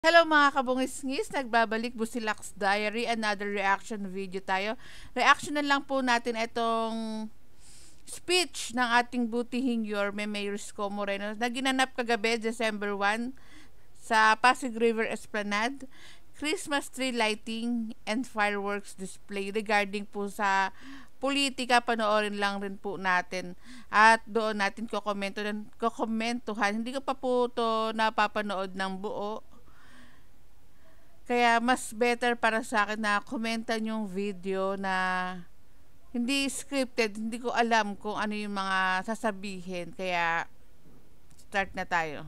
Hello mga kabungis-ngis, nagbabalik Busilak's Diary, another reaction video tayo. Reaction na lang po natin itong speech ng ating butihing Yorme Mayor Isko Moreno na ginanap kagabi, December 1, sa Pasig River Esplanade. Christmas tree lighting and fireworks display regarding po sa politika, panoorin lang rin po natin at doon natin kokomentuhan. Hindi ko pa po ito napapanood ng buo. Kaya mas better para sa akin na komentan yung video na hindi scripted, hindi ko alam kung ano yung mga sasabihin. Kaya start na tayo.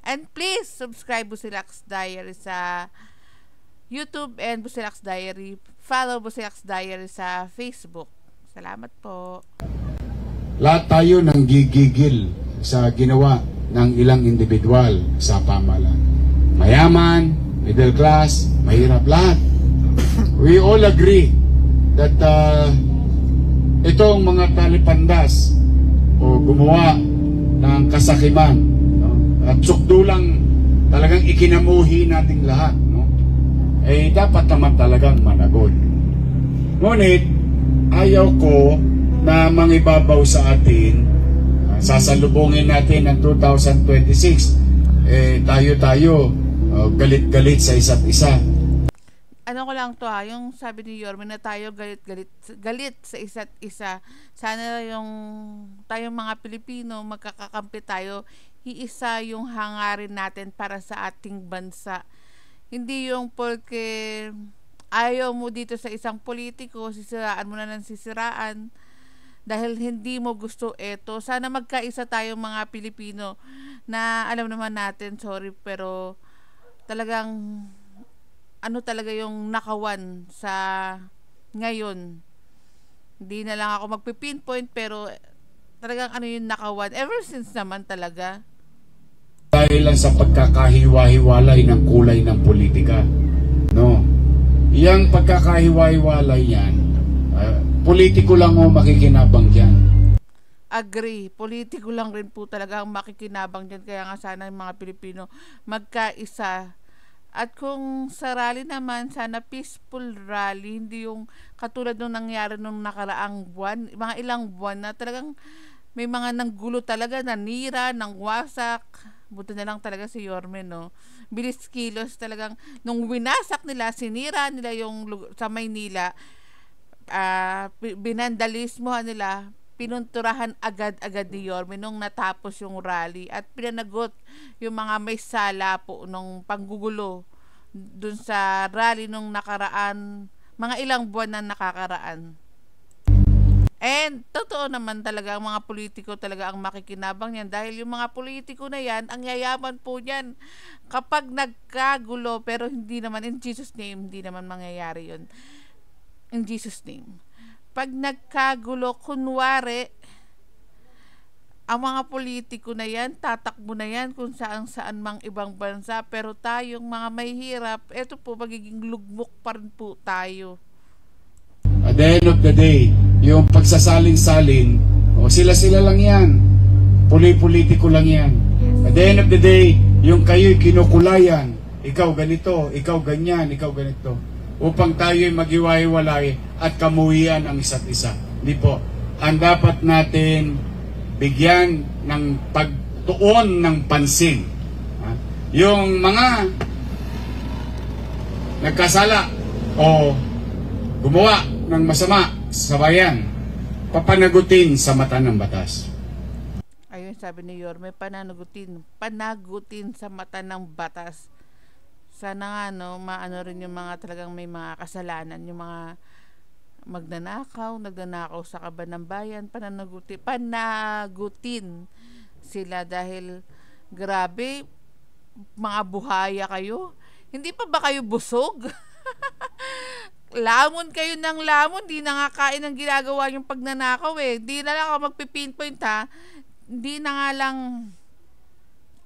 And please subscribe Busilak's Diary sa YouTube and Busilak's Diary. Follow Busilak's Diary sa Facebook. Salamat po. Lahat tayo nang gigigil sa ginawa ng ilang individual sa pamahalaan. Mayaman, middle class, mahirap lahat. We all agree that itong mga talipandas o gumawa ng kasakiman, no? At sukdulang talagang ikinamuhi nating lahat, no? Eh dapat naman talagang managot. Ngunit ayaw ko na mangibabaw sa atin, sasalubungin natin ng 2026, tayo galit-galit sa isa't isa. Ano ko lang to yung sabi ni Yorme na tayo galit sa isa't isa. Sana yung tayong mga Pilipino magkakakampi tayo, iisa yung hangarin natin para sa ating bansa. Hindi yung porque ayaw mo dito sa isang politiko, sisiraan mo na ng sisiraan dahil hindi mo gusto ito. Sana magkaisa tayong mga Pilipino na alam naman natin, sorry, pero talagang ano talaga yung nakawan sa ngayon. Hindi na lang ako magpipinpoint pero talagang ano yung nakawan ever since naman talaga. Dahil lang sa pagkakahiwa-hiwalay ng kulay ng politika. No. Yang pagkakahiwa-hiwalay yan, politiko lang o makikinabang dyan. Agree. Politiko lang rin po talaga ang makikinabang dyan. Kaya nga sana yung mga Pilipino magkaisa. At kung sa rally naman, sana peaceful rally. Hindi yung katulad nung nangyari nung nakaraang buwan. Mga ilang buwan na talagang may mga nanggulo talaga, nanira, nangwasak. Buti na lang talaga si Yorme, no? Bilis kilos talagang. Nung winasak nila, sinira nila yung sa Maynila, binandalismo nila, pinunturahan agad-agad ni Yorme nung natapos yung rally at pinanagot yung mga may sala po nung panggugulo dun sa rally nung nakaraan, mga ilang buwan na nakakaraan. And totoo naman talaga ang mga politiko talaga ang makikinabang yan dahil yung mga politiko na yan, ang yayaman po yan kapag nagkagulo, pero hindi naman, in Jesus name, hindi naman mangyayari yun. In Jesus name. Pag nagkagulo, kunwari, ang mga politiko na yan, tatakbo na yan kung saan-saan mang ibang bansa, pero tayong mga may hirap, eto po, magiging lugmok pa rin po tayo. At the end of the day, yung pagsasalin-salin, sila-sila lang yan. Politiko lang yan. At the end of the day, yung kayo'y kinukulayan, ikaw ganito, ikaw ganyan, ikaw ganito, upang tayo'y maghiwa-hiwalay at kamuhian ang isa't isa. Hindi po. Ang dapat natin bigyan ng pagtuon ng pansin. Yung mga nagkasala o gumawa ng masama sa bayan, papanagutin sa mata ng batas. Ayun, sabi ni Yorme, panagutin sa mata ng batas. Sana nga, no, maano rin yung mga talagang may mga kasalanan, yung mga nagnanakaw sa kaban ng bayan, panagutin sila dahil grabe, mga buhaya kayo. Hindi pa ba kayo busog? Lamon kayo ng lamon, di na nga kain ang ginagawa yung pagnanakaw eh. Di na lang ako magpipinpoint ha. Di na nga lang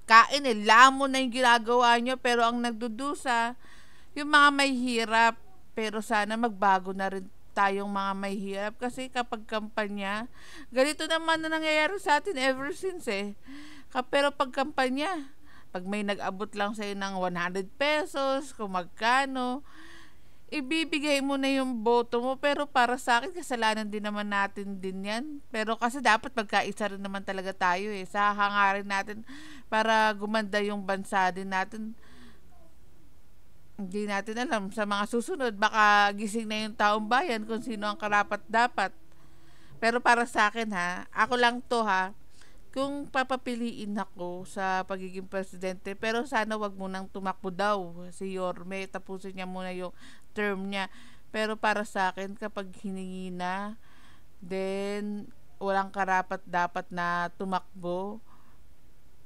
kain eh, lamon na yung ginagawa nyo, pero ang nagdudusa yung mga may hirap. Pero sana magbago na rin tayong mga may hirap kasi kapag kampanya, ganito naman na nangyayari sa atin ever since eh. Pero pag kampanya, Pag may nag-abot lang sa'yo ng 100 pesos, kung magkano, ibibigay mo na yung boto mo. Pero para sa akin, kasalanan din naman natin din yan. Pero kasi dapat magkaisa rin naman talaga tayo eh. Sa hangarin natin para gumanda yung bansa din natin. Hindi natin alam sa mga susunod. Baka gising na yung taong bayan kung sino ang karapat-dapat. Pero para sa akin ha, ako lang to ha, kung papapiliin ako sa pagiging presidente, pero sana wag munang tumakbo daw si Yorme, tapusin niya muna yung term niya. Pero para sa akin, kapag hiningi na, then walang karapat dapat na tumakbo,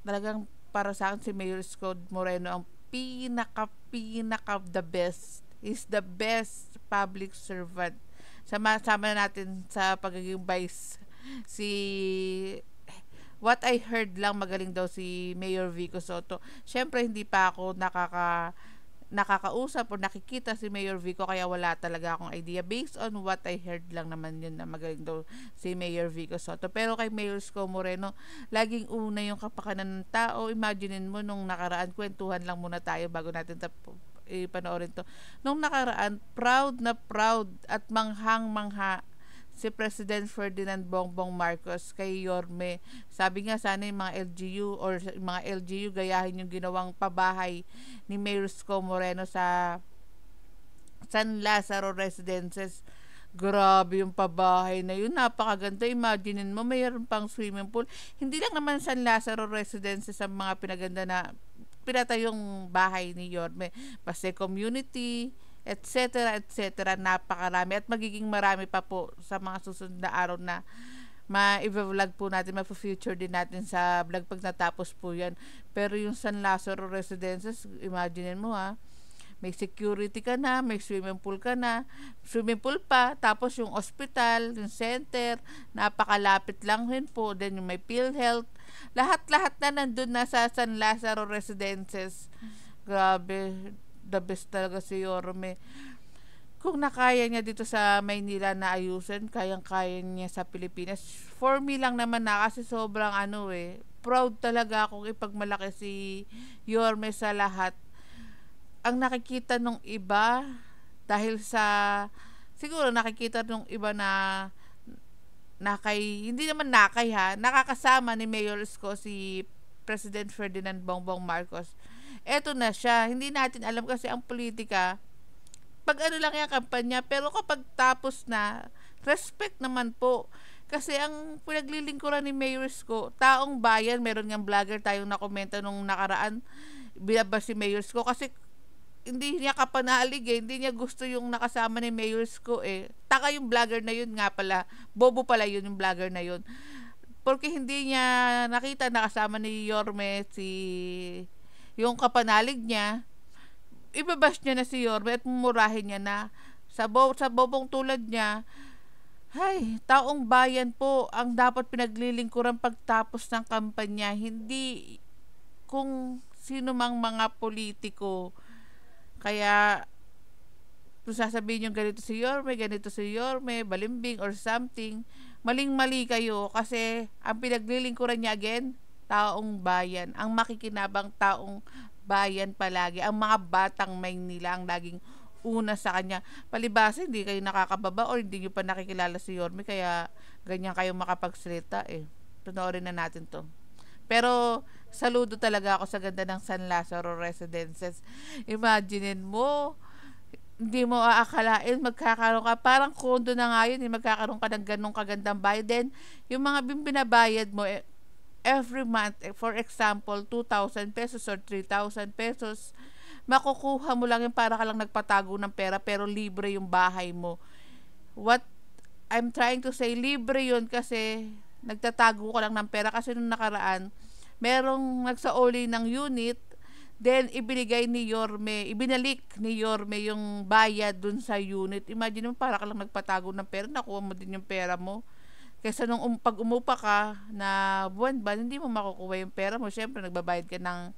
talagang para sa akin si Mayor Isko Moreno ang pinaka the best. Is the best public servant. Sama natin sa pagiging vice si what I heard lang, magaling daw si Mayor Vico Soto. Syempre hindi pa ako nakakausap o nakikita si Mayor Vico, kaya wala talaga akong idea. Based on what I heard lang naman yun na magaling daw si Mayor Vico Soto. Pero kay Mayor Isko Moreno, laging una yung kapakanan ng tao. Imaginein mo nung nakaraan, kwentuhan lang muna tayo bago natin ipanoorin to. Nung nakaraan, proud na proud at manghang-mangha si President Ferdinand Bongbong Marcos kay Yorme. Sabi nga sana yung mga LGU or mga LGU gayahin yung ginawang pabahay ni Mayor Isko Moreno sa San Lazaro Residences. Grabe yung pabahay na yun. Napakaganda. Imaginein mo, mayroon pang swimming pool. Hindi lang naman San Lazaro Residences ang mga pinaganda na pinatayong bahay ni Yorme. Basta community, etc. Napakarami at magiging marami pa po sa mga susunod na araw na ma-vlog po natin, ma-future din natin sa vlog pag natapos po yan. Pero yung San Lazaro Residences, imagine mo ha, may security ka na, may swimming pool ka na, swimming pool pa, tapos yung hospital, yung center, napakalapit lang rin po, then yung may PhilHealth, lahat na nandun na sa San Lazaro Residences. Grabe, the best talaga si Yorme. Kung nakaya niya dito sa Maynila na ayusin, kayang-kaya niya sa Pilipinas. For me lang naman na, kasi sobrang proud talaga akong ipagmalaki si Yorme sa lahat. Ang nakikita nung iba, dahil sa, siguro nakikita nung iba na hindi naman nakakasama ni Mayor Isko si President Ferdinand Bongbong Marcos. Eto na siya. Hindi natin alam kasi ang politika, pag lang yung kampanya, pero kapag tapos na, respect naman po. Kasi ang pinaglilingkuran ni Mayor Isko, taong bayan, meron ngang vlogger tayong nakomenta nung nakaraan, binabas si Mayor Isko kasi hindi niya kapanalig hindi niya gusto yung nakasama ni Mayor Isko Taka yung vlogger na yun nga pala, bobo pala yun yung vlogger na yun. Porque hindi niya nakita nakasama ni Yorme yung kapanalig niya, ibabash niya na si Yorme at mumurahin niya na sa bobong tulad niya. Hay, taong bayan po ang dapat pinaglilingkuran pagtapos ng kampanya, hindi kung sino mang mga politiko. Kaya kung sasabihin yung ganito si Yorme, balimbing or something, maling-mali kayo kasi ang pinaglilingkuran niya again, taong bayan, ang makikinabang taong bayan palagi, ang mga batang Maynila ang laging una sa kanya. Palibasa hindi kayo nakakababa o hindi nyo pa nakikilala si Yorme, kaya ganyan kayo makapagsalita Panoorin na natin to. Pero saludo talaga ako sa ganda ng San Lazaro Residences. Imaginein mo, hindi mo aakalain magkakaroon ka, parang kondo na nga yun, magkakaroon ka ng ganong kagandang bahay. Then yung mga binabayad mo every month, for example, 2,000 pesos or 3,000 pesos, makukuha mo lang yung para ka lang nagpatago ng pera, pero libre yung bahay mo. What I'm trying to say, libre yun kasi nagtatago ka lang ng pera. Kasi nung nakaraan, merong nagsaoli ng unit, then ibinalik ni Yorme yung bayad dun sa unit. Imagine mo, para ka lang nagpatago ng pera, nakuha mo din yung pera mo. Kaysa nung pag umupa ka na buwan-buwan, hindi mo makukuha yung pera mo. Siyempre, nagbabayad ka ng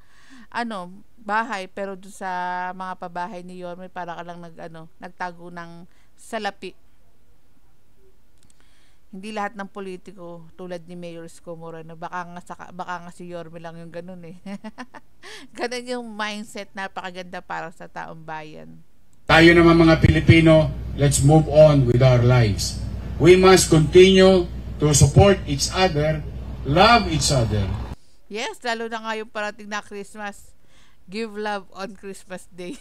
bahay, pero doon sa mga pabahay ni Yorme, para ka lang nagtago ng salapi. Hindi lahat ng politiko tulad ni Mayor Isko Moreno. Baka nga si Yorme lang yung ganun eh. Ganun yung mindset, napakaganda para sa taong bayan. Tayo naman mga Pilipino, let's move on with our lives. We must continue to support each other, love each other. Yes, lalo na nga yung parating na Christmas. Give love on Christmas Day.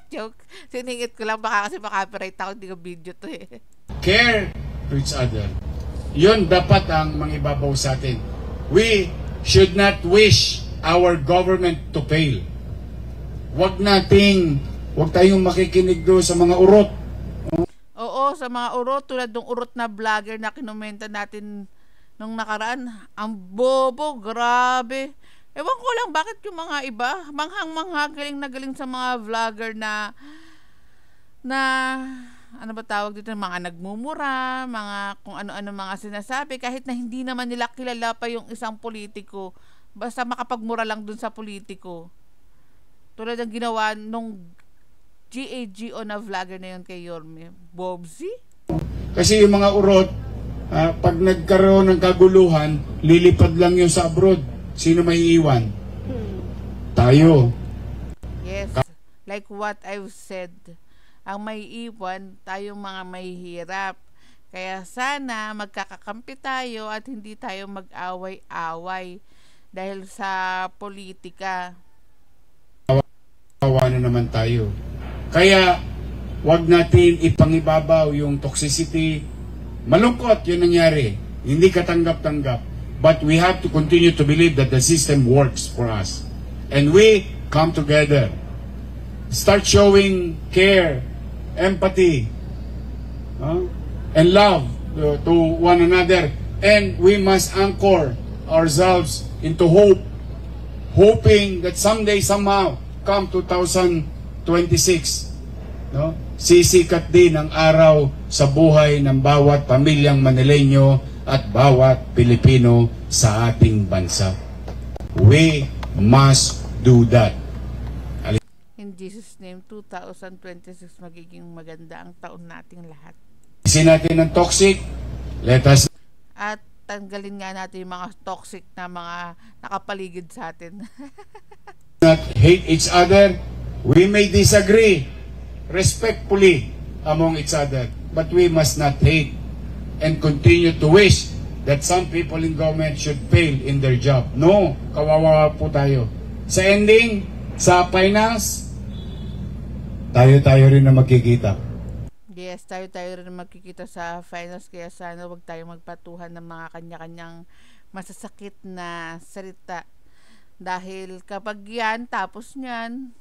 Joke. Siningit ko lang, baka kasi makapiright ako, hindi ko video to eh. Care to each other. Yun dapat ang mangibabaw sa atin. We should not wish our government to fail. Huwag tayong makikinig doon sa mga urot. Oo, sa mga urot, tulad ng urot na vlogger na kinumenta natin nung nakaraan. Ang bobo, grabe. Ewan ko lang bakit yung mga iba, manghang-mangha, galing sa mga vlogger na ano ba tawag dito, mga nagmumura, mga kung ano-ano mga sinasabi, kahit na hindi naman nila kilala pa yung isang politiko, basta makapagmura lang dun sa politiko. Tulad ng ginawa nung GAGO na vlogger na yun kay Yorme. Bobsy? Kasi yung mga urot, pag nagkaroon ng kaguluhan, lilipad lang yun sa abroad. Sino may iiwan? Tayo. Yes, like what I've said. Ang may iwan, tayong mga mahihirap. Kaya sana magkakakampi tayo at hindi tayo mag-away-away dahil sa politika. Awa na naman tayo. Kaya wag natin ipangibabaw yung toxicity. Malungkot yun nangyari. Hindi katanggap-tanggap. But we have to continue to believe that the system works for us. And we come together. Start showing care, empathy, and love to one another. And we must anchor ourselves into hope. Hoping that someday, somehow, come 2026, sisikat din ang araw sa buhay ng bawat pamilyang Manileño at bawat Pilipino sa ating bansa. We must do that. In Jesus' name, 2026 magiging maganda ang taon nating lahat. Isin natin ang toxic. Let us at tanggalin nga natin yung mga toxic na mga nakapaligid sa atin. not hate each other. We may disagree respectfully among each other, but we must not hate and continue to wish that some people in government should fail in their job. No, kawawa po tayo. Sa ending, sa finance, tayo rin na magkikita. Yes, tayo rin magkikita sa finals, kaya sana wag tayo magpatuhan ng mga kanya-kanyang masasakit na salita. Dahil kapag yan, tapos nyan,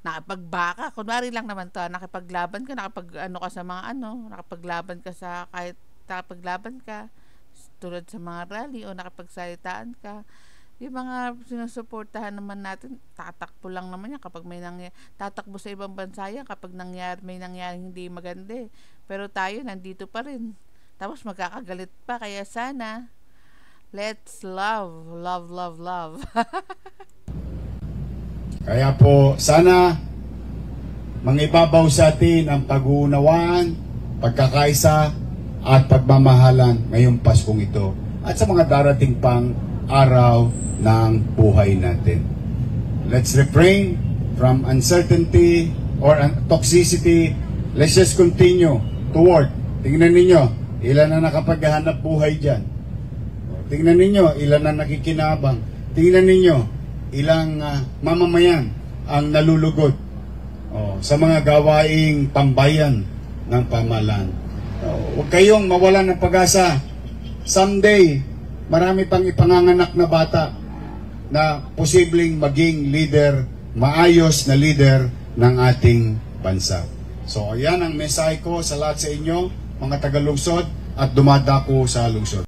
nakapagbaka, kunwari lang naman to, nakapaglaban ka, nakapaglaban ka sa kahit nakapaglaban ka, tulad sa mga rally o nakapagsalitaan ka, yung mga sinusuportahan naman natin, tatakbo lang naman yan kapag may tatakbo sa ibang bansa yan kapag may nangyari hindi maganda eh. Pero tayo nandito pa rin, tapos magkakagalit pa, kaya sana let's love. Kaya po sana mangibabaw sa atin ang pag-uunawaan, pagkakaisa at pagmamahalan ngayong Paskong ito at sa mga darating pang araw ng buhay natin. Let's refrain from uncertainty or toxicity. Let's just continue to work. Tingnan ninyo, ilan na nakapaghahanap buhay dyan. Tingnan ninyo, ilan na nakikinabang. Tingnan ninyo, ilang mamamayan ang nalulugod sa mga gawaing pambayan ng pamahalaan. Huwag kayong mawalan ng pag-asa. Someday, marami pang ipanganganak na bata na posibleng maging leader, maayos na leader ng ating bansa. So, ayan ang mensahe ko sa lahat sa inyo, mga taga-lungsod at dumadako sa lungsod.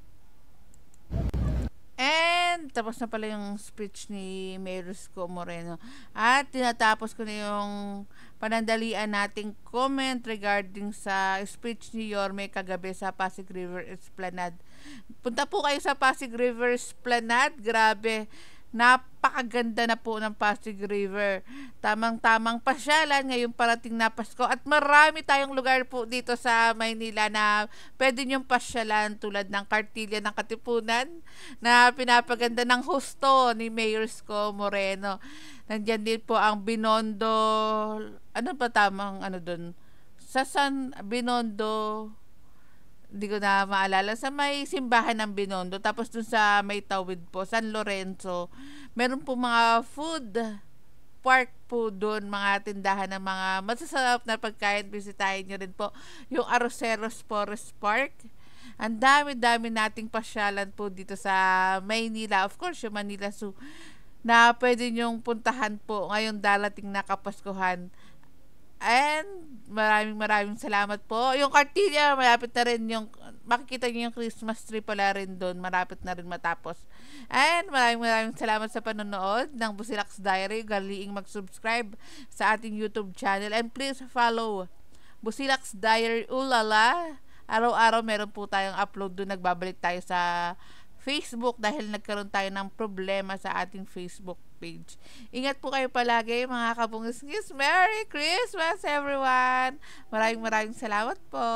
And tapos na pala yung speech ni Mayor Isko Moreno. At tinatapos ko na yung panandalian nating comment regarding sa speech ni Yorme kagabi sa Pasig River Esplanade. Punta po kayo sa Pasig River Esplanade. Grabe. Napakaganda na po ng Pasig River. Tamang-tamang pasyalan ngayong parating na Pasko at marami tayong lugar po dito sa Maynila na pwede niyong pasyalan tulad ng Kartilya ng Katipunan na pinapaganda ng husto ni Mayor Isko Moreno. Nandiyan din po ang Binondo, ano ba tamang ano dun? Sa San Binondo, hindi ko na maalala, sa may simbahan ng Binondo, tapos dun sa may tawid po, San Lorenzo, meron po mga food park po doon, mga tindahan ng mga masasarap na pagkain. Bisitahin nyo rin po yung Arroceros Forest Park. Ang dami-dami nating pasyalan po dito sa Maynila. Of course, yung Manila Zoo na pwede nyong puntahan po ngayong darating na Kapaskuhan. And maraming salamat po. Yung Kartilya, malapit na rin yung, makikita niyo yung Christmas tree pala rin doon. Malapit na rin matapos. And maraming salamat sa panonood ng Busilaks Diary. Galiing mag-subscribe sa ating YouTube channel. And please follow Busilaks Diary Ulala. Araw-araw meron po tayong upload doon. Nagbabalik tayo sa Facebook dahil nagkaroon tayo ng problema sa ating Facebook page. Ingat po kayo palagi mga kabungis-ngis. Merry Christmas everyone! Maraming salamat po!